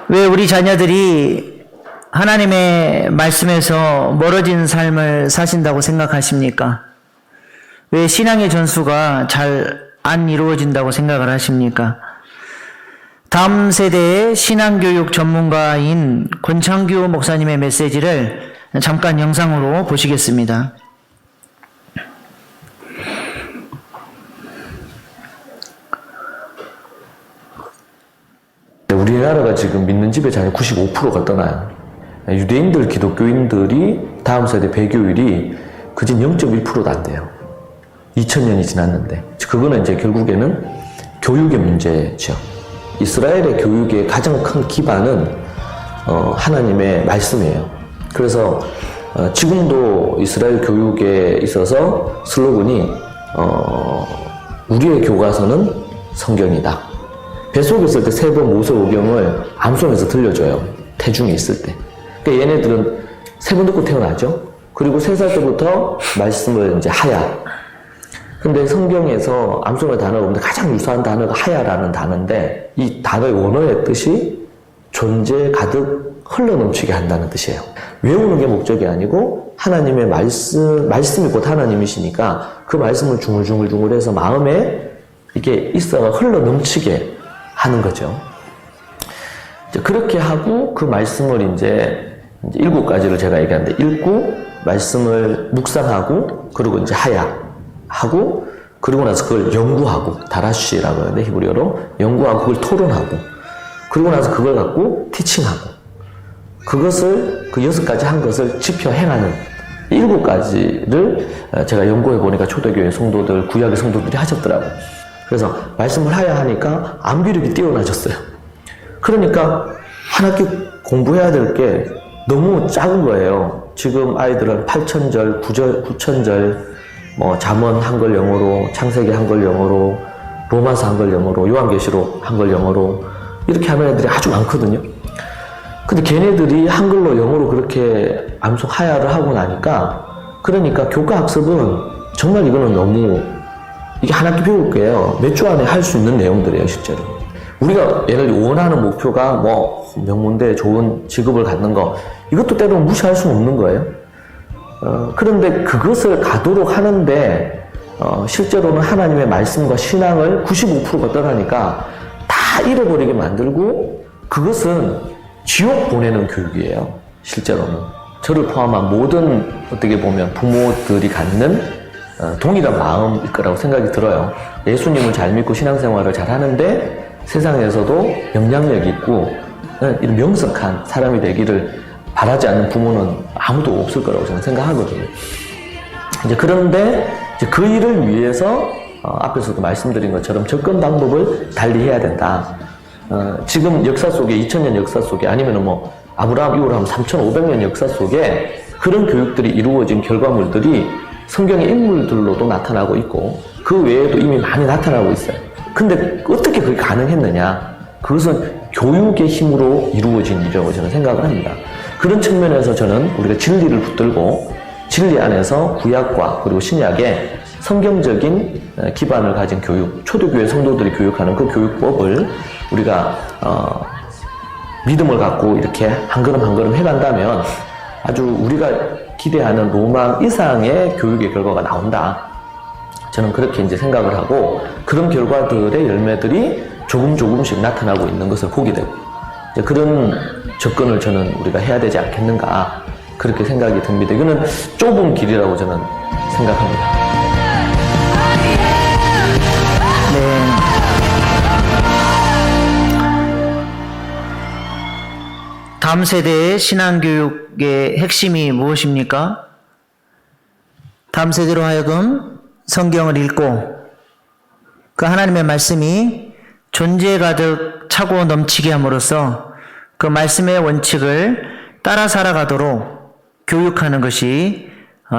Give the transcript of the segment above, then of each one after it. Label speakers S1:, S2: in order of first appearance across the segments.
S1: 왜 우리 자녀들이 하나님의 말씀에서 멀어진 삶을 사신다고 생각하십니까? 왜 신앙의 전수가 잘 안 이루어진다고 생각을 하십니까? 다음 세대의 신앙교육 전문가인 권창규 목사님의 메시지를 잠깐 영상으로 보시겠습니다.
S2: 우리나라가 지금 믿는 집의 자녀 95%가 떠나요. 유대인들, 기독교인들이 다음 세대 배교율이 그저 0.1%도 안 돼요. 2000년이 지났는데. 그거는 이제 결국에는 교육의 문제죠. 이스라엘의 교육의 가장 큰 기반은 하나님의 말씀이에요. 그래서 지금도 이스라엘 교육에 있어서 슬로건이 우리의 교과서는 성경이다. 뱃속에 있을 때 3번 모세오경을 암송해서 들려줘요. 태중에 있을 때. 그러니까 얘네들은 3번 듣고 태어나죠. 그리고 3살 때부터 말씀을 이제 하야. 근데 성경에서 암송의 단어가 없는데 가장 유사한 단어가 하야라는 단어인데 이 단어의 원어의 뜻이 존재 가득 흘러넘치게 한다는 뜻이에요. 외우는 게 목적이 아니고 하나님의 말씀이 곧 하나님이시니까 그 말씀을 중얼중얼중얼해서 마음에 이게 있어가 흘러넘치게 하는 거죠. 이제 그렇게 하고 그 말씀을 이제 7가지를 제가 얘기하는데 읽고 말씀을 묵상하고 그리고 이제 하야 하고 그리고 나서 그걸 연구하고 다라쉬라고 하는데 히브리어로 연구하고 그걸 토론하고 그리고 나서 그걸 갖고 티칭하고 그것을 그 6가지 한 것을 지표 행하는 7가지를 제가 연구해 보니까 초대교회 성도들 구약의 성도들이 하셨더라고요. 그래서 말씀을 하야 하니까 암기력이 뛰어나졌어요. 그러니까 한 학기 공부해야 될 게 너무 작은 거예요. 지금 아이들은 8,000절, 9,000절, 잠언 한글 영어로, 창세기 한글 영어로, 로마서 한글 영어로, 요한계시록 한글 영어로 이렇게 하는 애들이 아주 많거든요. 근데 걔네들이 한글로 영어로 그렇게 암송 하야를 하고 나니까 그러니까 교과 학습은 정말 이거는 너무 이게 한 학기 배울 거예요. 몇 주 안에 할 수 있는 내용들이에요, 실제로. 우리가 얘를 원하는 목표가 명문대 좋은 직업을 갖는 거, 이것도 때로는 무시할 수는 없는 거예요. 그런데 그것을 가도록 하는데, 실제로는 하나님의 말씀과 신앙을 95%가 떠나니까 다 잃어버리게 만들고, 그것은 지옥 보내는 교육이에요, 실제로는. 저를 포함한 모든 어떻게 보면 부모들이 갖는 동일한 마음일 거라고 생각이 들어요. 예수님을 잘 믿고 신앙생활을 잘 하는데 세상에서도 영향력 있고 이런 명석한 사람이 되기를 바라지 않는 부모는 아무도 없을 거라고 저는 생각하거든요. 이제 그런데 이제 그 일을 위해서 앞에서도 말씀드린 것처럼 접근 방법을 달리 해야 된다. 지금 역사 속에 2000년 역사 속에 아니면 아브라함 이후로 하면 3500년 역사 속에 그런 교육들이 이루어진 결과물들이 성경의 인물들로도 나타나고 있고 그 외에도 이미 많이 나타나고 있어요. 근데 어떻게 그게 가능했느냐? 그것은 교육의 힘으로 이루어진 일이라고 저는 생각을 합니다. 그런 측면에서 저는 우리가 진리를 붙들고 진리 안에서 구약과 그리고 신약의 성경적인 기반을 가진 교육, 초대교회 성도들이 교육하는 그 교육법을 우리가 믿음을 갖고 이렇게 한 걸음 한 걸음 해간다면 아주 우리가 기대하는 로망 이상의 교육의 결과가 나온다. 저는 그렇게 이제 생각을 하고 그런 결과들의 열매들이 조금씩 나타나고 있는 것을 보게 되고 이제 그런 접근을 저는 우리가 해야 되지 않겠는가 그렇게 생각이 듭니다. 이거는 좁은 길이라고 저는 생각합니다.
S1: 네. 다음 세대의 신앙교육의 핵심이 무엇입니까? 다음 세대로 하여금 성경을 읽고 그 하나님의 말씀이 존재 가득 차고 넘치게 함으로써 그 말씀의 원칙을 따라 살아가도록 교육하는 것이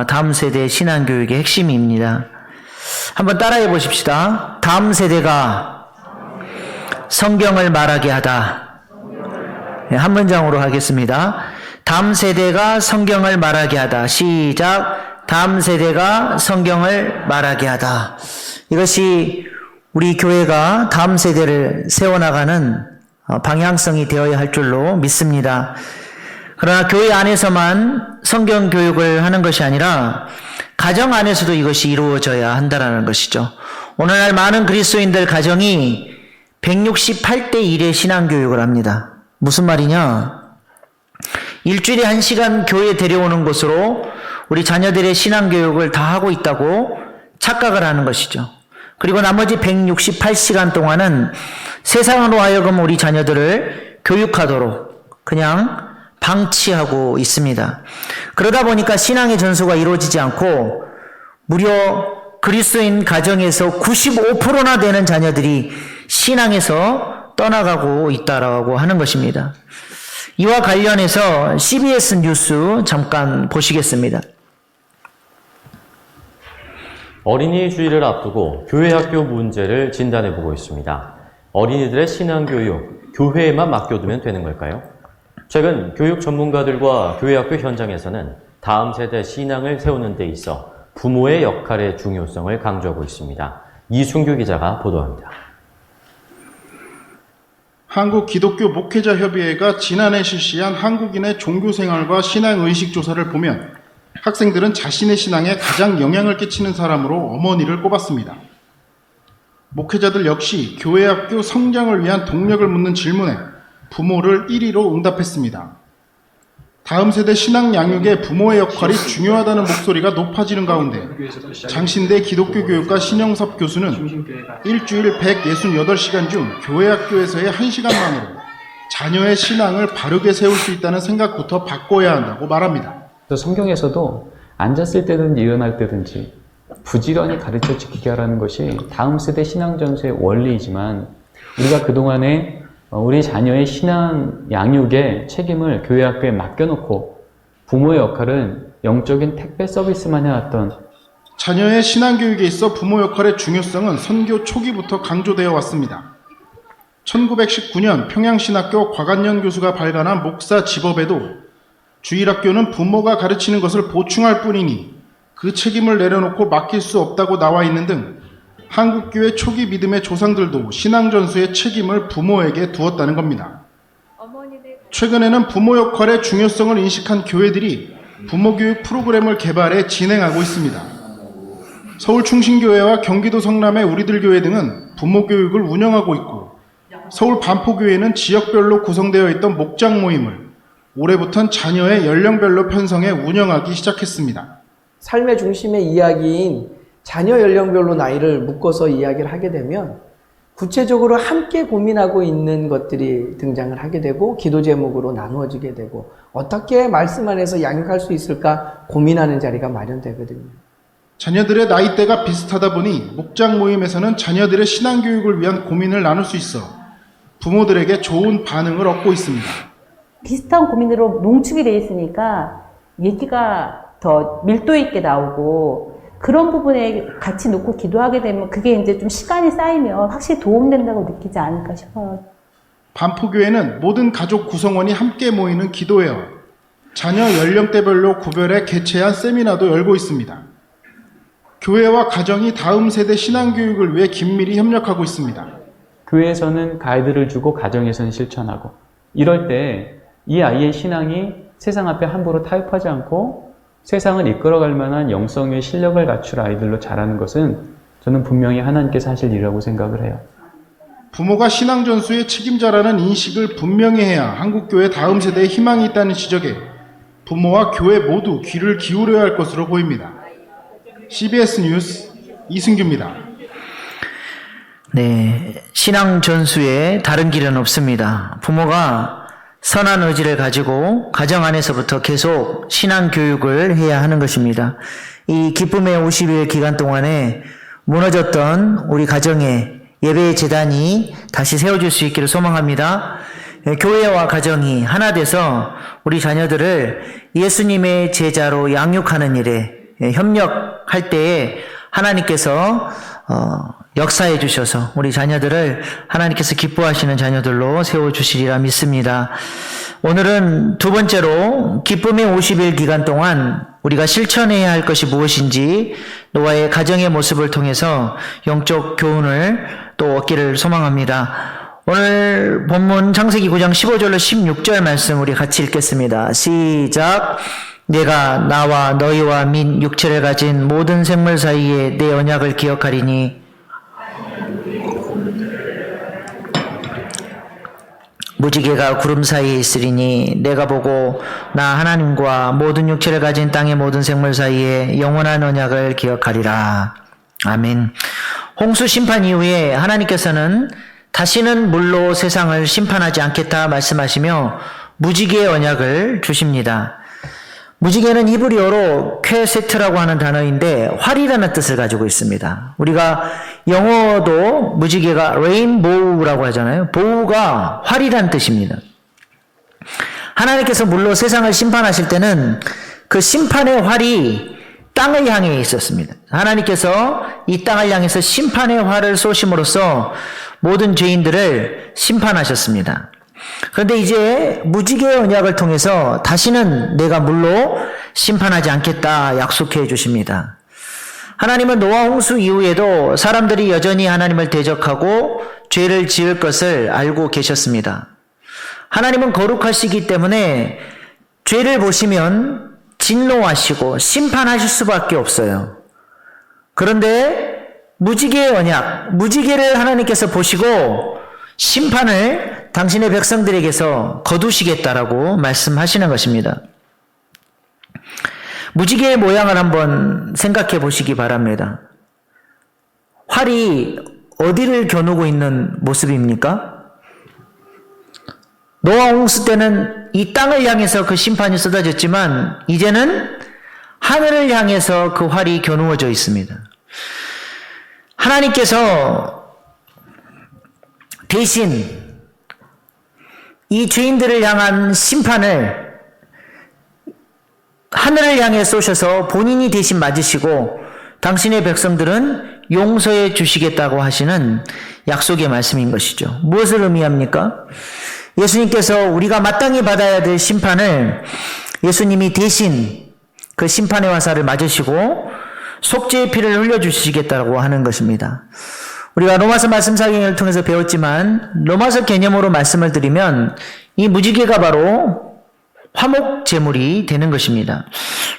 S1: 다음 세대의 신앙교육의 핵심입니다. 한번 따라해 보십시다. 다음 세대가 성경을 말하게 하다. 한 문장으로 하겠습니다. 다음 세대가 성경을 말하게 하다. 시작. 다음 세대가 성경을 말하게 하다. 이것이 우리 교회가 다음 세대를 세워나가는 방향성이 되어야 할 줄로 믿습니다. 그러나 교회 안에서만 성경 교육을 하는 것이 아니라 가정 안에서도 이것이 이루어져야 한다는 것이죠. 오늘날 많은 그리스도인들 가정이 168대 1의 신앙교육을 합니다. 무슨 말이냐? 일주일에 1시간 교회에 데려오는 것으로 우리 자녀들의 신앙교육을 다 하고 있다고 착각을 하는 것이죠. 그리고 나머지 168시간 동안은 세상으로 하여금 우리 자녀들을 교육하도록 그냥 방치하고 있습니다. 그러다 보니까 신앙의 전수가 이루어지지 않고 무려 그리스도인 가정에서 95%나 되는 자녀들이 신앙에서 떠나가고 있다라고 하는 것입니다. 이와 관련해서 CBS 뉴스 잠깐 보시겠습니다.
S3: 어린이 주일을 앞두고 교회 학교 문제를 진단해보고 있습니다. 어린이들의 신앙교육, 교회에만 맡겨두면 되는 걸까요? 최근 교육 전문가들과 교회 학교 현장에서는 다음 세대 신앙을 세우는 데 있어 부모의 역할의 중요성을 강조하고 있습니다. 이순규 기자가 보도합니다.
S4: 한국기독교목회자협의회가 지난해 실시한 한국인의 종교생활과 신앙의식 조사를 보면 학생들은 자신의 신앙에 가장 영향을 끼치는 사람으로 어머니를 꼽았습니다. 목회자들 역시 교회 학교 성장을 위한 동력을 묻는 질문에 부모를 1위로 응답했습니다. 다음 세대 신앙 양육에 부모의 역할이 중요하다는 목소리가 높아지는 가운데 장신대 기독교교육과 신영섭 교수는 일주일 168시간 중 교회 학교에서의 1시간만으로 자녀의 신앙을 바르게 세울 수 있다는 생각부터 바꿔야 한다고 말합니다.
S5: 성경에서도 앉았을 때든지 일어날 때든지 부지런히 가르쳐 지키게 하라는 것이 다음 세대 신앙 전수의 원리이지만 우리가 그동안에 우리 자녀의 신앙 양육의 책임을 교회 학교에 맡겨놓고 부모의 역할은 영적인 택배 서비스만 해왔던
S4: 자녀의 신앙교육에 있어 부모 역할의 중요성은 선교 초기부터 강조되어 왔습니다. 1919년 평양신학교 곽안년 교수가 발간한 목사 집업에도 주일학교는 부모가 가르치는 것을 보충할 뿐이니 그 책임을 내려놓고 맡길 수 없다고 나와 있는 등 한국교회 초기 믿음의 조상들도 신앙전수의 책임을 부모에게 두었다는 겁니다. 최근에는 부모 역할의 중요성을 인식한 교회들이 부모교육 프로그램을 개발해 진행하고 있습니다. 서울 충신교회와 경기도 성남의 우리들 교회 등은 부모교육을 운영하고 있고 서울 반포교회는 지역별로 구성되어 있던 목장 모임을 올해부터는 자녀의 연령별로 편성해 운영하기 시작했습니다.
S6: 삶의 중심의 이야기인 자녀 연령별로 나이를 묶어서 이야기를 하게 되면 구체적으로 함께 고민하고 있는 것들이 등장을 하게 되고 기도 제목으로 나누어지게 되고 어떻게 말씀 안에서 양육할 수 있을까 고민하는 자리가 마련되거든요.
S4: 자녀들의 나이대가 비슷하다 보니 목장 모임에서는 자녀들의 신앙교육을 위한 고민을 나눌 수 있어 부모들에게 좋은 반응을 얻고 있습니다.
S7: 비슷한 고민으로 농축이 돼 있으니까 얘기가 더 밀도 있게 나오고 그런 부분에 같이 놓고 기도하게 되면 그게 이제 좀 시간이 쌓이면 확실히 도움된다고 느끼지 않을까 싶어요.
S4: 반포교회는 모든 가족 구성원이 함께 모이는 기도회와 자녀 연령대별로 구별해 개최한 세미나도 열고 있습니다. 교회와 가정이 다음 세대 신앙교육을 위해 긴밀히 협력하고 있습니다.
S5: 교회에서는 가이드를 주고 가정에서는 실천하고 이럴 때 이 아이의 신앙이 세상 앞에 함부로 타협하지 않고 세상을 이끌어갈 만한 영성의 실력을 갖출 아이들로 자라는 것은 저는 분명히 하나님께서 하실 일이라고 생각을 해요.
S4: 부모가 신앙 전수의 책임자라는 인식을 분명히 해야 한국교회 다음 세대에 희망이 있다는 지적에 부모와 교회 모두 귀를 기울여야 할 것으로 보입니다. CBS 뉴스 이승규입니다.
S1: 네, 신앙 전수에 다른 길은 없습니다. 부모가 선한 의지를 가지고 가정 안에서부터 계속 신앙 교육을 해야 하는 것입니다. 이 기쁨의 50일 기간 동안에 무너졌던 우리 가정의 예배의 재단이 다시 세워질 수 있기를 소망합니다. 교회와 가정이 하나 돼서 우리 자녀들을 예수님의 제자로 양육하는 일에 협력할 때에 하나님께서 역사해 주셔서 우리 자녀들을 하나님께서 기뻐하시는 자녀들로 세워주시리라 믿습니다. 오늘은 두 번째로 기쁨의 50일 기간 동안 우리가 실천해야 할 것이 무엇인지 노아의 가정의 모습을 통해서 영적 교훈을 또 얻기를 소망합니다. 오늘 본문 창세기 9장 15절로 16절 말씀 우리 같이 읽겠습니다. 시작. 내가 나와 너희와 민 육체를 가진 모든 생물 사이에 내 언약을 기억하리니 무지개가 구름 사이에 있으리니 내가 보고 나 하나님과 모든 육체를 가진 땅의 모든 생물 사이에 영원한 언약을 기억하리라. 아멘. 홍수 심판 이후에 하나님께서는 다시는 물로 세상을 심판하지 않겠다 말씀하시며 무지개의 언약을 주십니다. 무지개는 히브리어로 쾌세트라고 하는 단어인데 활이라는 뜻을 가지고 있습니다. 우리가 영어도 무지개가 레인보우라고 하잖아요. 보우가 활이라는 뜻입니다. 하나님께서 물로 세상을 심판하실 때는 그 심판의 활이 땅을 향해 있었습니다. 하나님께서 이 땅을 향해서 심판의 활을 쏘심으로써 모든 죄인들을 심판하셨습니다. 그런데 이제 무지개의 언약을 통해서 다시는 내가 물로 심판하지 않겠다 약속해 주십니다. 하나님은 노아 홍수 이후에도 사람들이 여전히 하나님을 대적하고 죄를 지을 것을 알고 계셨습니다. 하나님은 거룩하시기 때문에 죄를 보시면 진노하시고 심판하실 수밖에 없어요. 그런데 무지개의 언약, 무지개를 하나님께서 보시고 심판을 당신의 백성들에게서 거두시겠다라고 말씀하시는 것입니다. 무지개의 모양을 한번 생각해 보시기 바랍니다. 활이 어디를 겨누고 있는 모습입니까? 노아 홍수 때는 이 땅을 향해서 그 심판이 쏟아졌지만 이제는 하늘을 향해서 그 활이 겨누어져 있습니다. 하나님께서 대신 이 죄인들을 향한 심판을 하늘을 향해 쏘셔서 본인이 대신 맞으시고 당신의 백성들은 용서해 주시겠다고 하시는 약속의 말씀인 것이죠. 무엇을 의미합니까? 예수님께서 우리가 마땅히 받아야 될 심판을 예수님이 대신 그 심판의 화살을 맞으시고 속죄의 피를 흘려주시겠다고 하는 것입니다. 우리가 로마서 말씀 사경을 통해서 배웠지만 로마서 개념으로 말씀을 드리면 이 무지개가 바로 화목 제물이 되는 것입니다.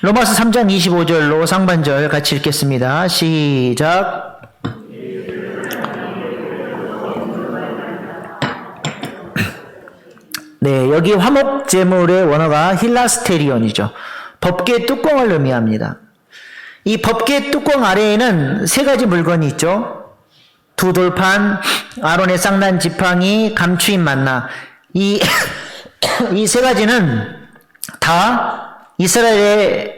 S1: 로마서 3장 25절로 상반절 같이 읽겠습니다. 시작. 네, 여기 화목 제물의 원어가 힐라스테리온이죠. 법궤 뚜껑을 의미합니다. 이 법궤 뚜껑 아래에는 세 가지 물건이 있죠. 두 돌판, 아론의 쌍난 지팡이, 감추인 만나. 이 세 가지는 다 이스라엘의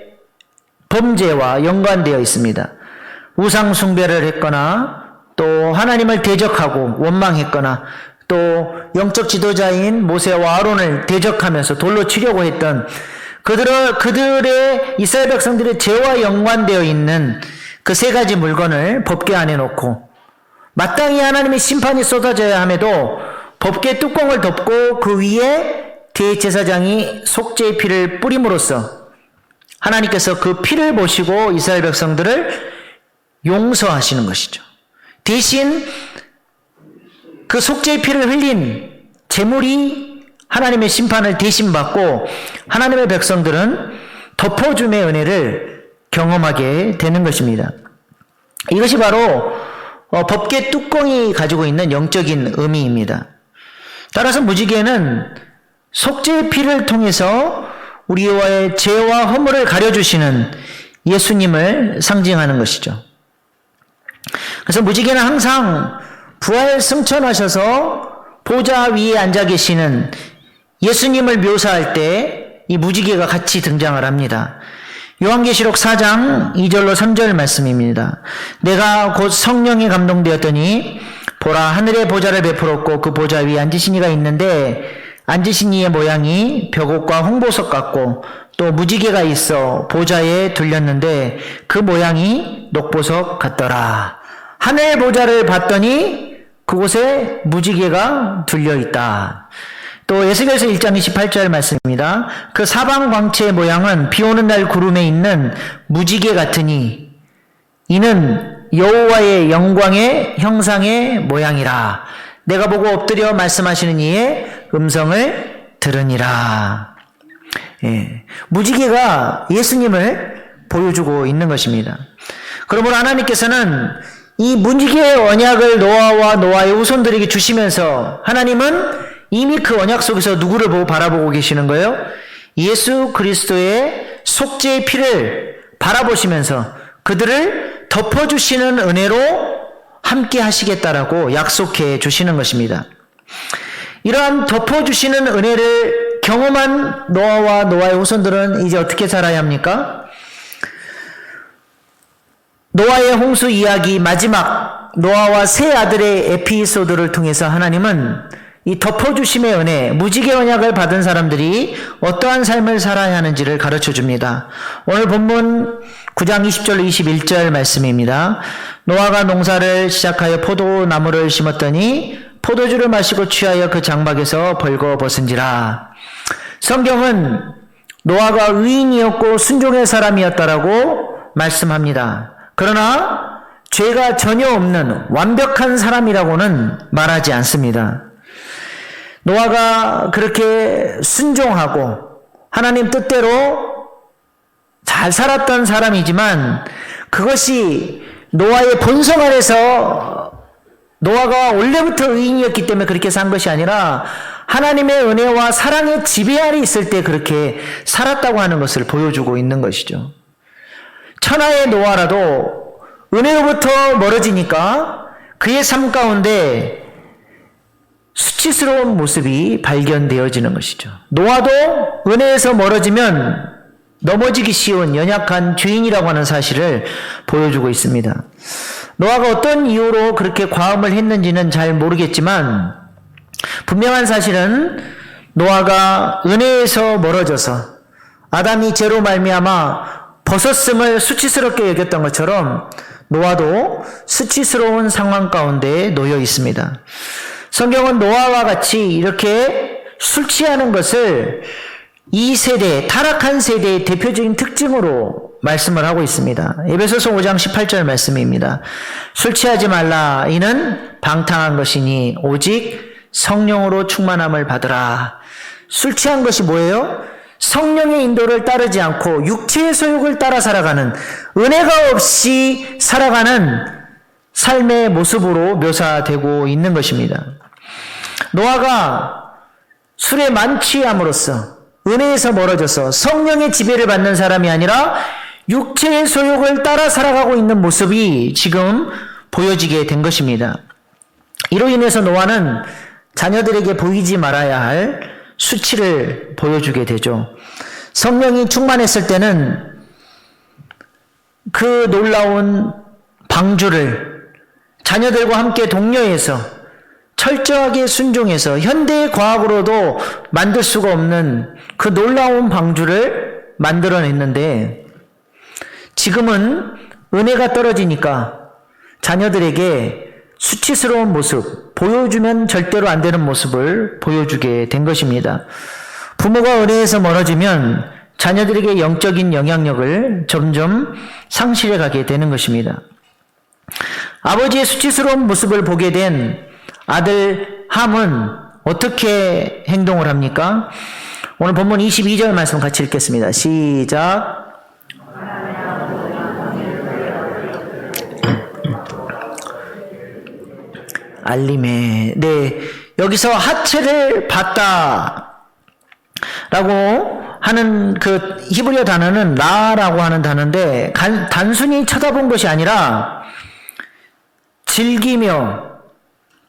S1: 범죄와 연관되어 있습니다. 우상 숭배를 했거나 또 하나님을 대적하고 원망했거나 또 영적 지도자인 모세와 아론을 대적하면서 돌로 치려고 했던 그들의 이스라엘 백성들의 죄와 연관되어 있는 그 세 가지 물건을 법궤 안에 놓고 마땅히 하나님의 심판이 쏟아져야 함에도 법궤 뚜껑을 덮고 그 위에 대제사장이 속죄의 피를 뿌림으로써 하나님께서 그 피를 보시고 이스라엘 백성들을 용서하시는 것이죠. 대신 그 속죄의 피를 흘린 제물이 하나님의 심판을 대신 받고 하나님의 백성들은 덮어줌의 은혜를 경험하게 되는 것입니다. 이것이 바로 법궤 뚜껑이 가지고 있는 영적인 의미입니다. 따라서 무지개는 속죄의 피를 통해서 우리와의 죄와 허물을 가려주시는 예수님을 상징하는 것이죠. 그래서 무지개는 항상 부활 승천하셔서 보좌 위에 앉아 계시는 예수님을 묘사할 때 이 무지개가 같이 등장을 합니다. 요한계시록 4장 2절로 3절 말씀입니다. 내가 곧 성령에 감동되었더니 보라 하늘의 보좌를 베풀었고 그 보좌 위에 앉으신 이가 있는데 앉으신 이의 모양이 벽옥과 홍보석 같고 또 무지개가 있어 보좌에 둘렸는데 그 모양이 녹보석 같더라. 하늘 보좌를 봤더니 그곳에 무지개가 둘려 있다. 또 에스겔서 1장 28절 말씀입니다. 그 사방 광채의 모양은 비 오는 날 구름에 있는 무지개 같으니 이는 여호와의 영광의 형상의 모양이라. 내가 보고 엎드려 말씀하시는 이의 음성을 들으니라. 예, 무지개가 예수님을 보여주고 있는 것입니다. 그러므로 하나님께서는 이 무지개의 언약을 노아와 노아의 후손들에게 주시면서 하나님은 이미 그 언약 속에서 누구를 보고 바라보고 계시는 거예요? 예수 그리스도의 속죄의 피를 바라보시면서 그들을 덮어주시는 은혜로 함께 하시겠다라고 약속해 주시는 것입니다. 이러한 덮어주시는 은혜를 경험한 노아와 노아의 후손들은 이제 어떻게 살아야 합니까? 노아의 홍수 이야기 마지막 노아와 세 아들의 에피소드를 통해서 하나님은 이 덮어주심의 은혜, 무지개 언약을 받은 사람들이 어떠한 삶을 살아야 하는지를 가르쳐 줍니다. 오늘 본문 9장 20절로 21절 말씀입니다. 노아가 농사를 시작하여 포도나무를 심었더니 포도주를 마시고 취하여 그 장막에서 벌거벗은지라. 성경은 노아가 의인이었고 순종의 사람이었다라고 말씀합니다. 그러나 죄가 전혀 없는 완벽한 사람이라고는 말하지 않습니다. 노아가 그렇게 순종하고 하나님 뜻대로 잘 살았던 사람이지만 그것이 노아의 본성 안에서 노아가 원래부터 의인이었기 때문에 그렇게 산 것이 아니라 하나님의 은혜와 사랑의 지배 아래 있을 때 그렇게 살았다고 하는 것을 보여주고 있는 것이죠. 천하의 노아라도 은혜로부터 멀어지니까 그의 삶 가운데 수치스러운 모습이 발견되어지는 것이죠. 노아도 은혜에서 멀어지면 넘어지기 쉬운 연약한 죄인이라고 하는 사실을 보여주고 있습니다. 노아가 어떤 이유로 그렇게 과음을 했는지는 잘 모르겠지만 분명한 사실은 노아가 은혜에서 멀어져서 아담이 죄로 말미암아 벗었음을 수치스럽게 여겼던 것처럼 노아도 수치스러운 상황 가운데 놓여 있습니다. 성경은 노아와 같이 이렇게 술 취하는 것을 이 세대, 타락한 세대의 대표적인 특징으로 말씀을 하고 있습니다. 에베소서 5장 18절 말씀입니다. 술 취하지 말라. 이는 방탕한 것이니 오직 성령으로 충만함을 받으라. 술 취한 것이 뭐예요? 성령의 인도를 따르지 않고 육체의 소욕을 따라 살아가는, 은혜가 없이 살아가는 삶의 모습으로 묘사되고 있는 것입니다. 노아가 술에 만취함으로써 은혜에서 멀어져서 성령의 지배를 받는 사람이 아니라 육체의 소욕을 따라 살아가고 있는 모습이 지금 보여지게 된 것입니다. 이로 인해서 노아는 자녀들에게 보이지 말아야 할 수치를 보여주게 되죠. 성령이 충만했을 때는 그 놀라운 방주를 자녀들과 함께 독려해서 철저하게 순종해서 현대의 과학으로도 만들 수가 없는 그 놀라운 방주를 만들어냈는데 지금은 은혜가 떨어지니까 자녀들에게 수치스러운 모습, 보여주면 절대로 안 되는 모습을 보여주게 된 것입니다. 부모가 은혜에서 멀어지면 자녀들에게 영적인 영향력을 점점 상실해 가게 되는 것입니다. 아버지의 수치스러운 모습을 보게 된 아들 함은 어떻게 행동을 합니까? 오늘 본문 22절 말씀 같이 읽겠습니다. 시작. 알림에, 네, 여기서 하체를 봤다 라고 하는 그 히브리어 단어는 라라고 하는 단어인데 단순히 쳐다본 것이 아니라 즐기며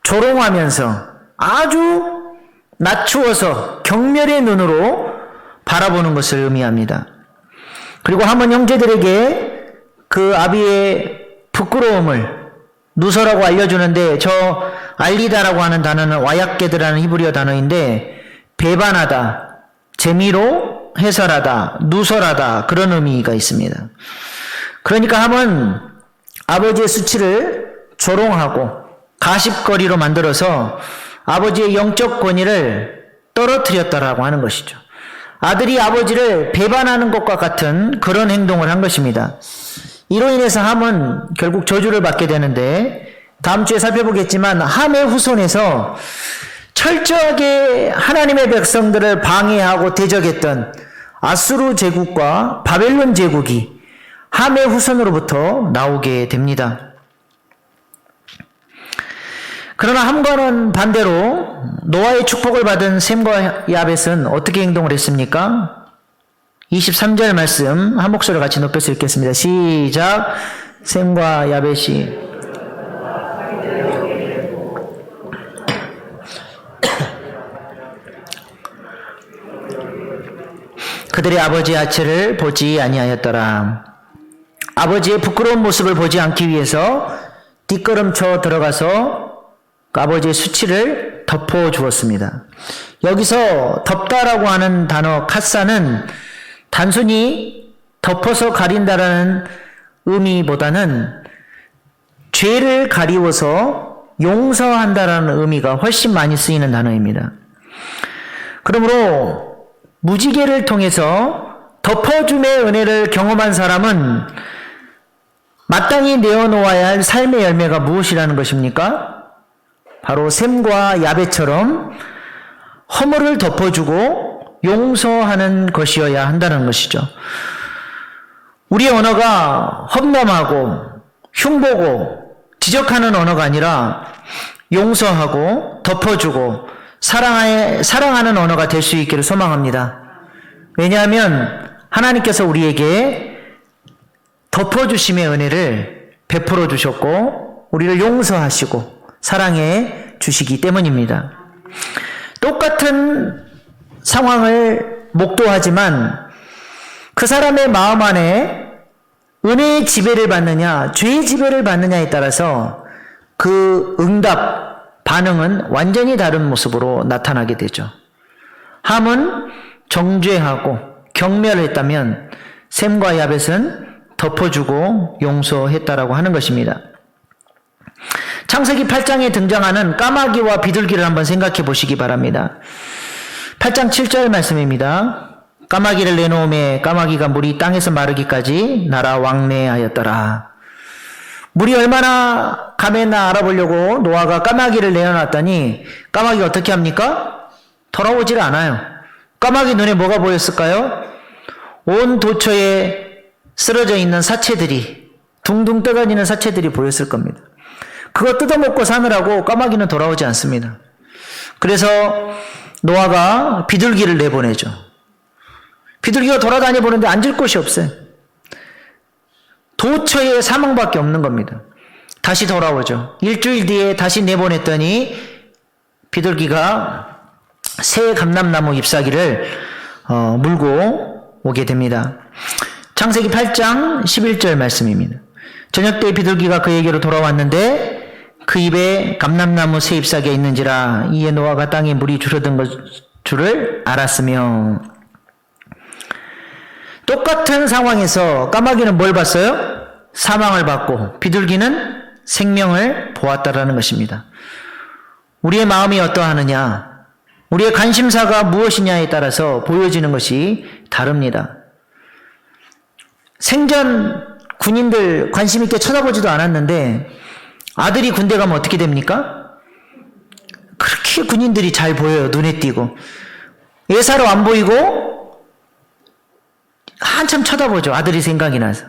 S1: 조롱하면서 아주 낮추어서 경멸의 눈으로 바라보는 것을 의미합니다. 그리고 함은 형제들에게 그 아비의 부끄러움을 누서라고 알려주는데 저 알리다라고 하는 단어는 와약게드라는 히브리어 단어인데 배반하다, 재미로 해설하다, 누설하다 그런 의미가 있습니다. 그러니까 함은 아버지의 수치를 조롱하고 가십거리로 만들어서 아버지의 영적 권위를 떨어뜨렸다라고 하는 것이죠. 아들이 아버지를 배반하는 것과 같은 그런 행동을 한 것입니다. 이로 인해서 함은 결국 저주를 받게 되는데 다음 주에 살펴보겠지만 함의 후손에서 철저하게 하나님의 백성들을 방해하고 대적했던 아수르 제국과 바벨론 제국이 함의 후손으로부터 나오게 됩니다. 그러나 함과는 반대로 노아의 축복을 받은 셈과 야벳은 어떻게 행동을 했습니까? 23절 말씀 한 목소리로 같이 높여서 읽겠습니다. 시작. 셈과 야벳이 그들의 아버지의 하체를 보지 아니하였더라. 아버지의 부끄러운 모습을 보지 않기 위해서 뒷걸음쳐 들어가서 그 아버지의 수치를 덮어주었습니다. 여기서 덮다라고 하는 단어 카사는 단순히 덮어서 가린다라는 의미보다는 죄를 가리워서 용서한다라는 의미가 훨씬 많이 쓰이는 단어입니다. 그러므로 무지개를 통해서 덮어줌의 은혜를 경험한 사람은 마땅히 내어놓아야 할 삶의 열매가 무엇이라는 것입니까? 바로 셈과 야벳처럼 허물을 덮어주고 용서하는 것이어야 한다는 것이죠. 우리의 언어가 험담하고 흉보고 지적하는 언어가 아니라 용서하고 덮어주고 사랑하는 언어가 될 수 있기를 소망합니다. 왜냐하면 하나님께서 우리에게 덮어주심의 은혜를 베풀어 주셨고 우리를 용서하시고 사랑해 주시기 때문입니다. 똑같은 상황을 목도하지만 그 사람의 마음 안에 은혜의 지배를 받느냐 죄의 지배를 받느냐에 따라서 그 응답, 반응은 완전히 다른 모습으로 나타나게 되죠. 함은 정죄하고 경멸했다면 셈과 야벳은 덮어주고 용서했다라고 하는 것입니다. 창세기 8장에 등장하는 까마귀와 비둘기를 한번 생각해 보시기 바랍니다. 8장 7절 말씀입니다. 까마귀를 내놓음에 까마귀가 물이 땅에서 마르기까지 날아 왕래하였더라. 물이 얼마나 감했나 알아보려고 노아가 까마귀를 내어놨더니 까마귀가 어떻게 합니까? 돌아오질 않아요. 까마귀 눈에 뭐가 보였을까요? 온 도처에 쓰러져 있는 사체들이, 둥둥 떠다니는 사체들이 보였을 겁니다. 그거 뜯어먹고 사느라고 까마귀는 돌아오지 않습니다. 그래서 노아가 비둘기를 내보내죠. 비둘기가 돌아다니 보는데 앉을 곳이 없어요. 도처에 사망밖에 없는 겁니다. 다시 돌아오죠. 일주일 뒤에 다시 내보냈더니 비둘기가 새 감람나무 잎사귀를 물고 오게 됩니다. 창세기 8장 11절 말씀입니다. 저녁 때 비둘기가 그에게로 돌아왔는데 그 입에 감람나무 새 잎사귀가 있는지라 이에 노아가 땅에 물이 줄어든 줄을 알았으며. 똑같은 상황에서 까마귀는 뭘 봤어요? 사망을 봤고 비둘기는 생명을 보았다라는 것입니다. 우리의 마음이 어떠하느냐, 우리의 관심사가 무엇이냐에 따라서 보여지는 것이 다릅니다. 생전 군인들 관심 있게 쳐다보지도 않았는데 아들이 군대 가면 어떻게 됩니까? 그렇게 군인들이 잘 보여요. 눈에 띄고. 예사로 안 보이고 한참 쳐다보죠. 아들이 생각이 나서.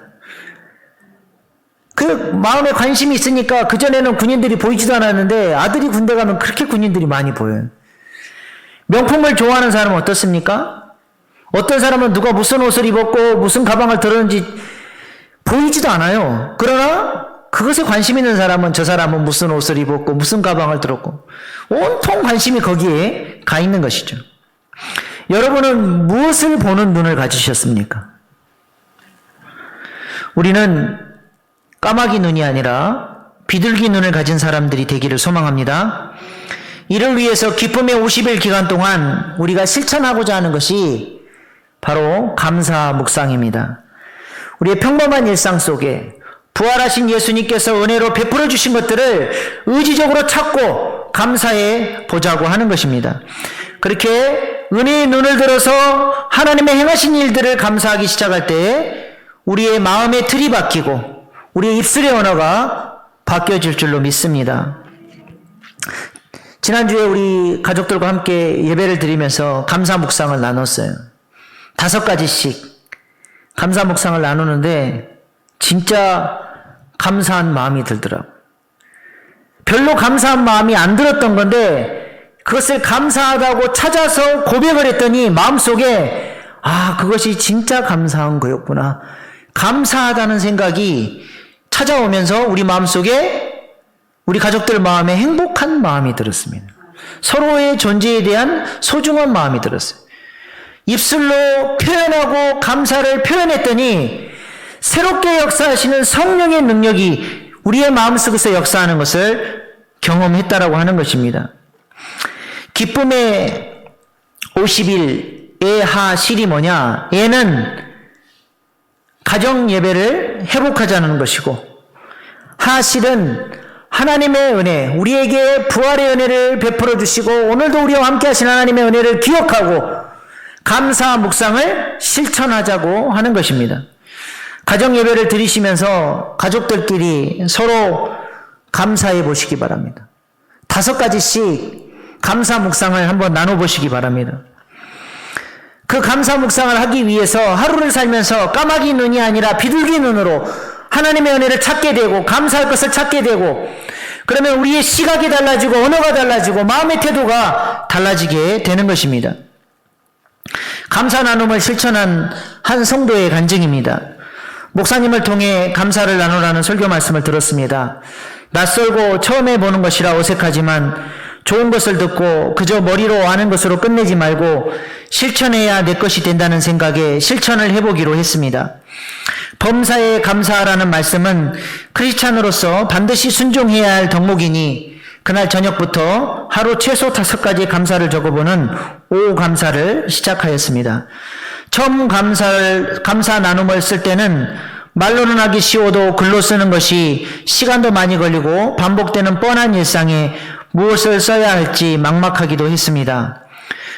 S1: 그 마음에 관심이 있으니까 그전에는 군인들이 보이지도 않았는데 아들이 군대 가면 그렇게 군인들이 많이 보여요. 명품을 좋아하는 사람은 어떻습니까? 어떤 사람은 누가 무슨 옷을 입었고 무슨 가방을 들었는지 보이지도 않아요. 그러나 그것에 관심 있는 사람은 저 사람은 무슨 옷을 입었고 무슨 가방을 들었고 온통 관심이 거기에 가 있는 것이죠. 여러분은 무엇을 보는 눈을 가지셨습니까? 우리는 까마귀 눈이 아니라 비둘기 눈을 가진 사람들이 되기를 소망합니다. 이를 위해서 기쁨의 50일 기간 동안 우리가 실천하고자 하는 것이 바로 감사 묵상입니다. 우리의 평범한 일상 속에 부활하신 예수님께서 은혜로 베풀어 주신 것들을 의지적으로 찾고 감사해 보자고 하는 것입니다. 그렇게 은혜의 눈을 들어서 하나님의 행하신 일들을 감사하기 시작할 때 우리의 마음의 틀이 바뀌고 우리의 입술의 언어가 바뀌어질 줄로 믿습니다. 지난주에 우리 가족들과 함께 예배를 드리면서 감사 묵상을 나눴어요. 5가지씩 감사 묵상을 나누는데 진짜 감사한 마음이 들더라고요. 별로 감사한 마음이 안 들었던 건데 그것을 감사하다고 찾아서 고백을 했더니 마음속에 그것이 진짜 감사한 거였구나. 감사하다는 생각이 찾아오면서 우리 마음속에 우리 가족들 마음에 행복한 마음이 들었습니다. 서로의 존재에 대한 소중한 마음이 들었어요. 입술로 표현하고 감사를 표현했더니 새롭게 역사하시는 성령의 능력이 우리의 마음속에서 역사하는 것을 경험했다라고 하는 것입니다. 기쁨의 50일 예하실이 뭐냐? 예는 가정 예배를 회복하자는 것이고, 하실은 하나님의 은혜, 우리에게 부활의 은혜를 베풀어 주시고 오늘도 우리와 함께 하신 하나님의 은혜를 기억하고 감사 묵상을 실천하자고 하는 것입니다. 가정 예배를 드리시면서 가족들끼리 서로 감사해 보시기 바랍니다. 5가지씩 감사 묵상을 한번 나눠보시기 바랍니다. 그 감사 묵상을 하기 위해서 하루를 살면서 까마귀 눈이 아니라 비둘기 눈으로 하나님의 은혜를 찾게 되고 감사할 것을 찾게 되고, 그러면 우리의 시각이 달라지고 언어가 달라지고 마음의 태도가 달라지게 되는 것입니다. 감사 나눔을 실천한 한 성도의 간증입니다. 목사님을 통해 감사를 나누라는 설교 말씀을 들었습니다. 낯설고 처음에 보는 것이라 어색하지만 좋은 것을 듣고 그저 머리로 아는 것으로 끝내지 말고 실천해야 내 것이 된다는 생각에 실천을 해보기로 했습니다. 범사에 감사하라는 말씀은 크리스찬으로서 반드시 순종해야 할 덕목이니 그날 저녁부터 하루 최소 5가지 감사를 적어보는 오후 감사를 시작하였습니다. 처음 감사 나눔을 쓸 때는 말로는 하기 쉬워도 글로 쓰는 것이 시간도 많이 걸리고 반복되는 뻔한 일상에 무엇을 써야 할지 막막하기도 했습니다.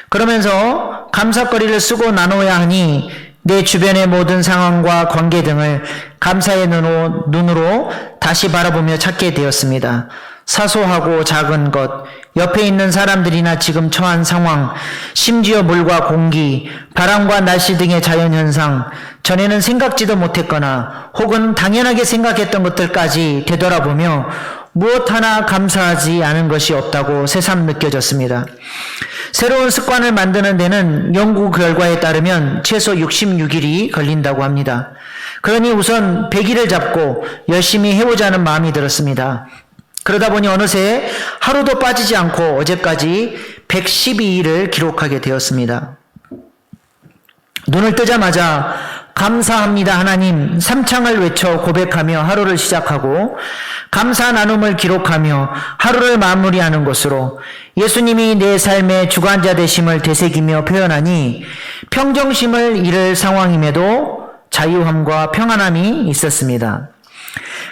S1: 그러면서 감사거리를 쓰고 나눠야 하니 내 주변의 모든 상황과 관계 등을 감사의 눈으로 다시 바라보며 찾게 되었습니다. 사소하고 작은 것, 옆에 있는 사람들이나 지금 처한 상황, 심지어 물과 공기, 바람과 날씨 등의 자연현상, 전에는 생각지도 못했거나 혹은 당연하게 생각했던 것들까지 되돌아보며 무엇 하나 감사하지 않은 것이 없다고 새삼 느껴졌습니다. 새로운 습관을 만드는 데는 연구 결과에 따르면 최소 66일이 걸린다고 합니다. 그러니 우선 100일을 잡고 열심히 해보자는 마음이 들었습니다. 그러다 보니 어느새 하루도 빠지지 않고 어제까지 112일을 기록하게 되었습니다. 눈을 뜨자마자 감사합니다 하나님 3창을 외쳐 고백하며 하루를 시작하고 감사 나눔을 기록하며 하루를 마무리하는 것으로 예수님이 내 삶의 주관자 되심을 되새기며 표현하니 평정심을 잃을 상황임에도 자유함과 평안함이 있었습니다.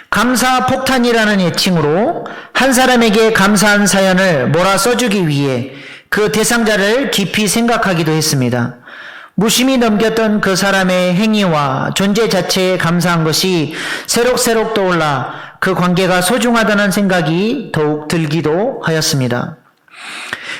S1: 감사 폭탄이라는 애칭으로 한 사람에게 감사한 사연을 몰아 써주기 위해 그 대상자를 깊이 생각하기도 했습니다. 무심히 넘겼던 그 사람의 행위와 존재 자체에 감사한 것이 새록새록 떠올라 그 관계가 소중하다는 생각이 더욱 들기도 하였습니다.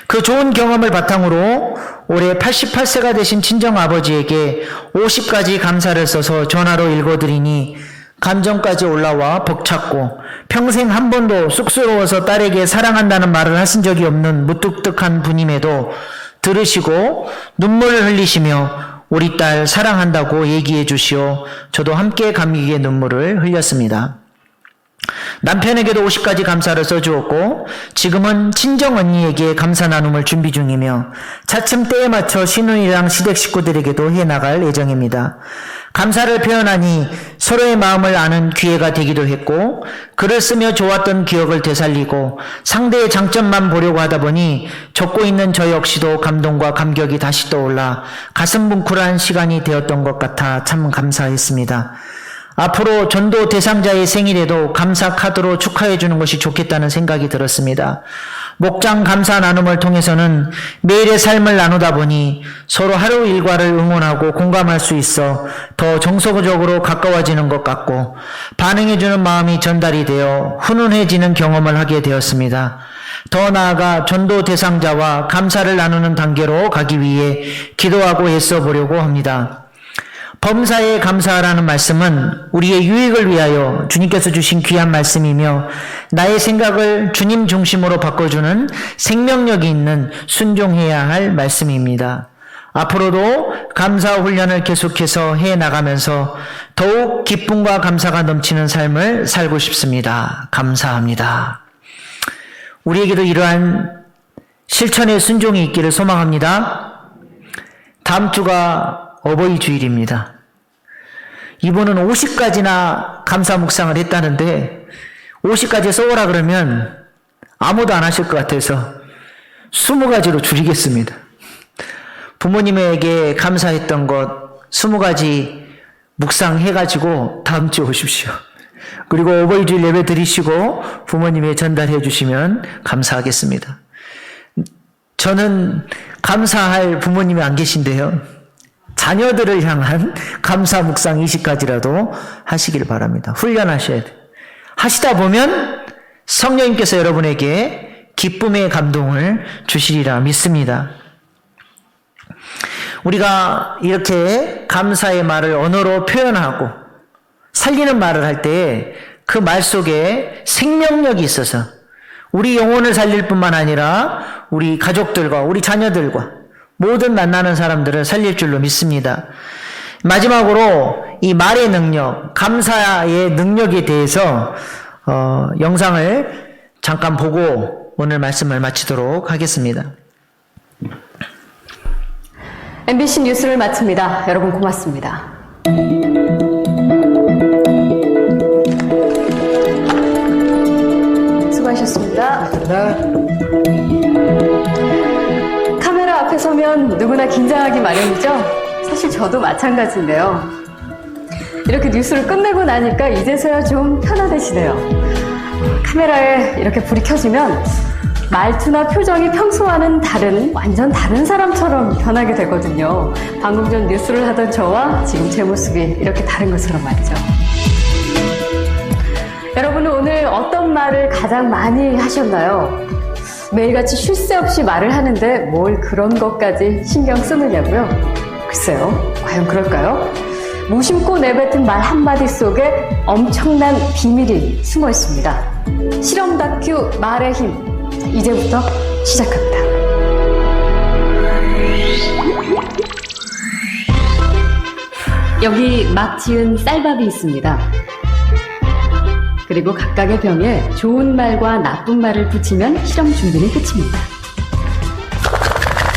S1: 그 좋은 경험을 바탕으로 올해 88세가 되신 친정아버지에게 50가지 감사를 써서 전화로 읽어드리니 감정까지 올라와 벅찼고 평생 한 번도 쑥스러워서 딸에게 사랑한다는 말을 하신 적이 없는 무뚝뚝한 분임에도 들으시고 눈물을 흘리시며 우리 딸 사랑한다고 얘기해 주시오. 저도 함께 감격의 눈물을 흘렸습니다. 남편에게도 50가지 감사를 써주었고 지금은 친정 언니에게 감사 나눔을 준비 중이며 차츰 때에 맞춰 신우이랑 시댁 식구들에게도 해나갈 예정입니다. 감사를 표현하니 서로의 마음을 아는 기회가 되기도 했고 글을 쓰며 좋았던 기억을 되살리고 상대의 장점만 보려고 하다 보니 적고 있는 저 역시도 감동과 감격이 다시 떠올라 가슴 뭉클한 시간이 되었던 것 같아 참 감사했습니다. 앞으로 전도 대상자의 생일에도 감사 카드로 축하해 주는 것이 좋겠다는 생각이 들었습니다. 목장 감사 나눔을 통해서는 매일의 삶을 나누다 보니 서로 하루 일과를 응원하고 공감할 수 있어 더 정서적으로 가까워지는 것 같고 반응해주는 마음이 전달이 되어 훈훈해지는 경험을 하게 되었습니다. 더 나아가 전도 대상자와 감사를 나누는 단계로 가기 위해 기도하고 애써 보려고 합니다. 범사에 감사하라는 말씀은 우리의 유익을 위하여 주님께서 주신 귀한 말씀이며 나의 생각을 주님 중심으로 바꿔주는 생명력이 있는 순종해야 할 말씀입니다. 앞으로도 감사 훈련을 계속해서 해나가면서 더욱 기쁨과 감사가 넘치는 삶을 살고 싶습니다. 감사합니다. 우리에게도 이러한 실천의 순종이 있기를 소망합니다. 다음 주가 어버이 주일입니다. 이분은 50가지나 감사 묵상을 했다는데 50가지 써오라 그러면 아무도 안 하실 것 같아서 20가지로 줄이겠습니다. 부모님에게 감사했던 것 20가지 묵상해가지고 다음 주에 오십시오. 그리고 어버이 주일 예배 드리시고 부모님에 전달해 주시면 감사하겠습니다. 저는 감사할 부모님이 안 계신데요. 자녀들을 향한 감사 묵상 20가지라도 하시길 바랍니다. 훈련하셔야 돼요. 하시다 보면 성령님께서 여러분에게 기쁨의 감동을 주시리라 믿습니다. 우리가 이렇게 감사의 말을 언어로 표현하고 살리는 말을 할 때 그 말 속에 생명력이 있어서 우리 영혼을 살릴 뿐만 아니라 우리 가족들과 우리 자녀들과 모든 만나는 사람들을 살릴 줄로 믿습니다. 마지막으로 이 말의 능력, 감사의 능력에 대해서 영상을 잠깐 보고 오늘 말씀을 마치도록 하겠습니다.
S8: MBC 뉴스를 마칩니다. 여러분 고맙습니다. 수고하셨습니다. 카메라 앞에 서면 누구나 긴장하기 마련이죠? 사실 저도 마찬가지인데요. 이렇게 뉴스를 끝내고 나니까 이제서야 좀 편안해지네요. 카메라에 이렇게 불이 켜지면 말투나 표정이 평소와는 완전 다른 사람처럼 변하게 되거든요. 방금 전 뉴스를 하던 저와 지금 제 모습이 이렇게 다른 것처럼 말이죠. 여러분은 오늘 어떤 말을 가장 많이 하셨나요? 매일같이 쉴 새 없이 말을 하는데 뭘 그런 것까지 신경 쓰느냐고요? 글쎄요, 과연 그럴까요? 무심코 내뱉은 말 한마디 속에 엄청난 비밀이 숨어 있습니다. 실험 다큐 말의 힘, 이제부터 시작합니다. 여기 막 지은 쌀밥이 있습니다. 그리고 각각의 병에 좋은 말과 나쁜 말을 붙이면 실험 준비는 끝입니다.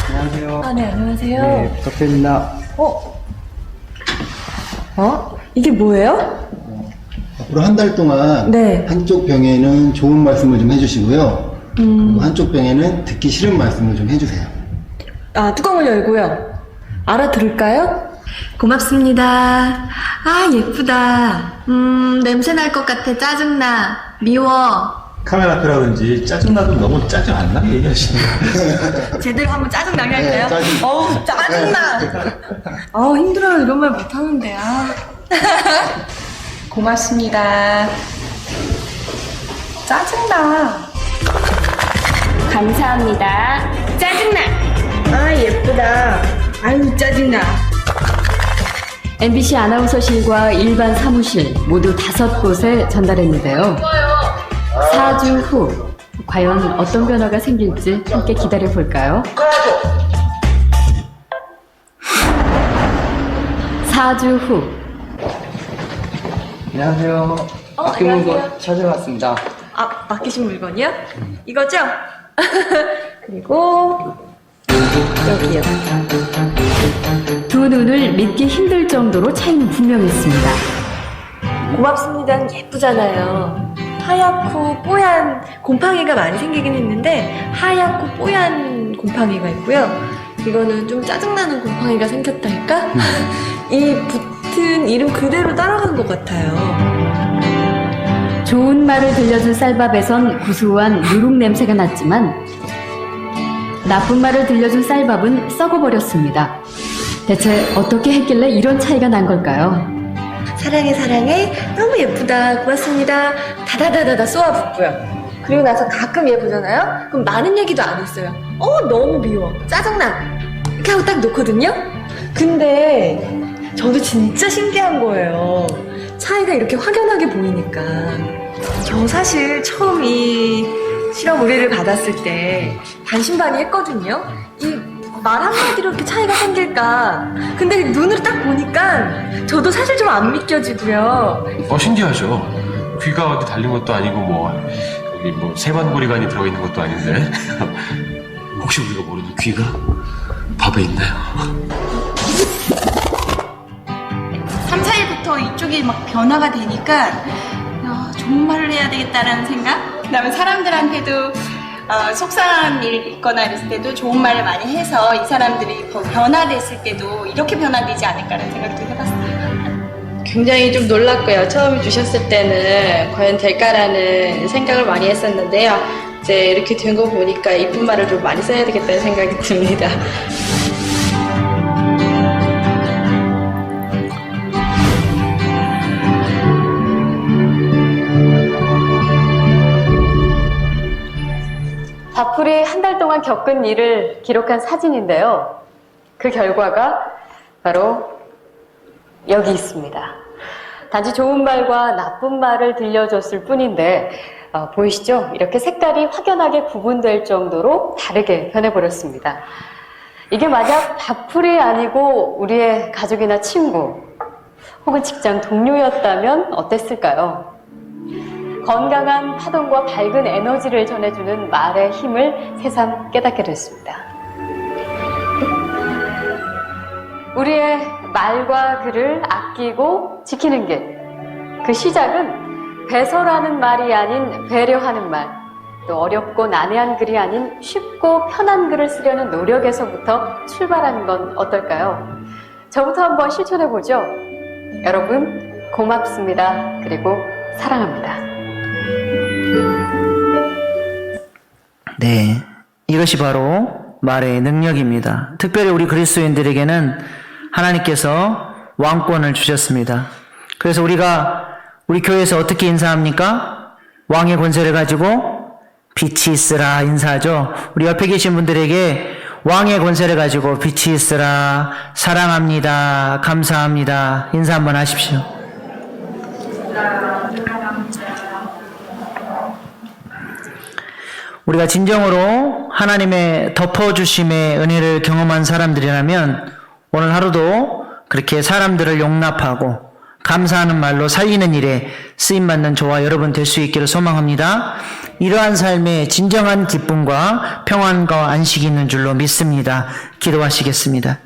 S9: 안녕하세요.
S8: 아, 네, 안녕하세요.
S9: 네, 부탁드립니다.
S8: 이게 뭐예요?
S9: 앞으로 한 달 동안
S8: 네.
S9: 한쪽 병에는 좋은 말씀을 좀 해주시고요. 그리고 한쪽 병에는 듣기 싫은 말씀을 좀 해주세요.
S8: 아, 뚜껑을 열고요. 알아들을까요?
S10: 고맙습니다. 아, 예쁘다. 냄새 날 것 같아. 짜증나. 미워.
S11: 카메라 앞이라 그런지 짜증나도 너무 짜증 안 나게 얘기하시는 거예요.
S10: 제대로 한번 짜증나게 할까요?
S9: 짜증.
S10: 어우, 짜증나. 힘들어요. 이런 말 못하는데. 고맙습니다. 짜증나.
S8: 감사합니다.
S10: 짜증나. 아, 예쁘다. 아유, 짜증나.
S8: MBC 아나운서실과 일반 사무실 모두 5곳에 전달했는데요. 4주 후 과연 어떤 변화가 생길지 함께 기다려 볼까요? 4주 후.
S6: 안녕하세요. 맡긴 물건 찾으러 왔습니다.
S10: 아, 맡기신 물건이요? 이거죠? 그리고 여기요.
S8: 두 눈을 믿기 힘들 정도로 차이는 분명했습니다.
S10: 고맙습니다. 예쁘잖아요. 하얗고 뽀얀 곰팡이가 많이 생기긴 했는데 하얗고 뽀얀 곰팡이가 있고요. 이거는 좀 짜증나는 곰팡이가 생겼달까? 이 붙은 이름 그대로 따라간 것 같아요.
S8: 좋은 말을 들려준 쌀밥에선 구수한 누룩 냄새가 났지만 나쁜 말을 들려준 쌀밥은 썩어버렸습니다. 대체 어떻게 했길래 이런 차이가 난 걸까요?
S10: 사랑해 사랑해 너무 예쁘다 고맙습니다 다다다다다 쏘아붙고요. 그리고 나서 가끔 얘 보잖아요. 그럼 많은 얘기도 안 했어요. 너무 미워 짜증나 이렇게 하고 딱 놓거든요. 근데 저도 진짜 신기한 거예요. 차이가 이렇게 확연하게 보이니까. 저 사실 처음 이 실험 의뢰를 받았을 때 반신반의했거든요. 이 말 한마디로 이렇게 차이가 생길까. 근데 눈으로 딱 보니까 저도 사실 좀 안 믿겨지고요.
S12: 신기하죠. 귀가 어디 달린 것도 아니고 여기 세관고리관이 들어있는 것도 아닌데 혹시 우리가 모르는 귀가 밥에 있나요?
S13: 3, 4일부터 이쪽이 막 변화가 되니까 좋은 말을 해야 되겠다라는 생각? 그다음에 사람들한테도 속상한 일 있거나 이랬을 때도 좋은 말을 많이 해서 이 사람들이 변화됐을 때도 이렇게 변화되지 않을까라는 생각도 해봤어요.
S14: 굉장히 좀 놀랐고요. 처음 주셨을 때는 과연 될까라는 생각을 많이 했었는데요. 이제 이렇게 된 거 보니까 이쁜 말을 좀 많이 써야 되겠다는 생각이 듭니다.
S8: 밥풀이 한 달 동안 겪은 일을 기록한 사진인데요. 그 결과가 바로 여기 있습니다. 단지 좋은 말과 나쁜 말을 들려줬을 뿐인데 보이시죠? 이렇게 색깔이 확연하게 구분될 정도로 다르게 변해버렸습니다. 이게 만약 밥풀이 아니고 우리의 가족이나 친구 혹은 직장 동료였다면 어땠을까요? 건강한 파동과 밝은 에너지를 전해주는 말의 힘을 새삼 깨닫게 됐습니다. 우리의 말과 글을 아끼고 지키는 길. 그 시작은 배설하는 말이 아닌 배려하는 말, 또 어렵고 난해한 글이 아닌 쉽고 편한 글을 쓰려는 노력에서부터 출발하는 건 어떨까요? 저부터 한번 실천해보죠. 여러분, 고맙습니다. 그리고 사랑합니다.
S1: 네, 이것이 바로 말의 능력입니다. 특별히 우리 그리스도인들에게는 하나님께서 왕권을 주셨습니다. 그래서 우리가 우리 교회에서 어떻게 인사합니까? 왕의 권세를 가지고 빛이 있으라 인사하죠. 우리 옆에 계신 분들에게 왕의 권세를 가지고 빛이 있으라, 사랑합니다, 감사합니다 인사 한번 하십시오. 우리가 진정으로 하나님의 덮어주심의 은혜를 경험한 사람들이라면 오늘 하루도 그렇게 사람들을 용납하고 감사하는 말로 살리는 일에 쓰임받는 저와 여러분 될 수 있기를 소망합니다. 이러한 삶에 진정한 기쁨과 평안과 안식이 있는 줄로 믿습니다. 기도하시겠습니다.